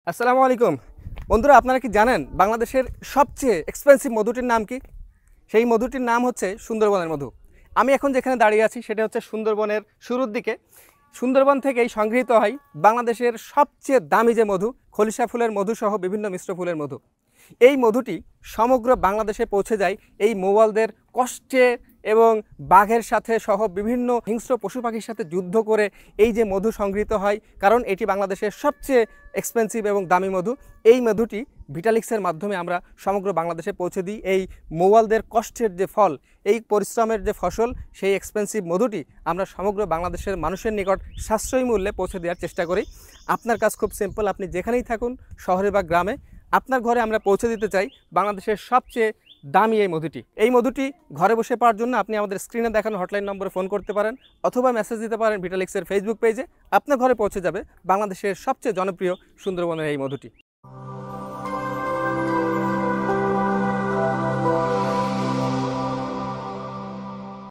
আসসালামু আলাইকুম বন্ধুরা, আপনারা কি জানেন বাংলাদেশের সবচেয়ে এক্সপেন্সিভ মধুটির নাম কি? সেই মধুটির নাম হচ্ছে সুন্দরবনের মধু। আমি এখন যেখানে দাঁড়িয়ে আছি সেটা হচ্ছে সুন্দরবনের শুরুর দিকে। সুন্দরবন থেকেই সংগৃহীত হয় বাংলাদেশের সবচেয়ে দামি যে মধু, খলিশা ফুলের মধু সহ বিভিন্ন মিশ্র ফুলের মধু। এই মধুটি সমগ্র বাংলাদেশে পৌঁছে যায় এই মৌয়ালদের কষ্টে এবং বাঘের সাথে সহ বিভিন্ন হিংস্র পশু পাখির সাথে যুদ্ধ করে এই যে মধু সংগৃহীত হয়, কারণ এটি বাংলাদেশের সবচেয়ে এক্সপেন্সিভ এবং দামি মধু। এই মধুটি ভিটালিক্সের মাধ্যমে আমরা সমগ্র বাংলাদেশে পৌঁছে দিই। এই মৌয়ালদের কষ্টের যে ফল, এই পরিশ্রমের যে ফসল, সেই এক্সপেন্সিভ মধুটি আমরা সমগ্র বাংলাদেশের মানুষের নিকট সাশ্রয়ী মূল্যে পৌঁছে দেওয়ার চেষ্টা করি। আপনার কাজ খুব সিম্পল, আপনি যেখানেই থাকুন, শহরে বা গ্রামে, আপনার ঘরে আমরা পৌঁছে দিতে চাই বাংলাদেশের সবচেয়ে দামি এই মধুটি। এই মধুটি ঘরে বসে পাওয়ার জন্য আপনি আমাদের স্ক্রিনে দেখানো হটলাইন নম্বরে ফোন করতে পারেন অথবা মেসেজ দিতে পারেন ভিটালিক্সের ফেসবুক পেজে। আপনার ঘরে পৌঁছে যাবে বাংলাদেশের সবচেয়ে জনপ্রিয় সুন্দরবনের এই মধুটি।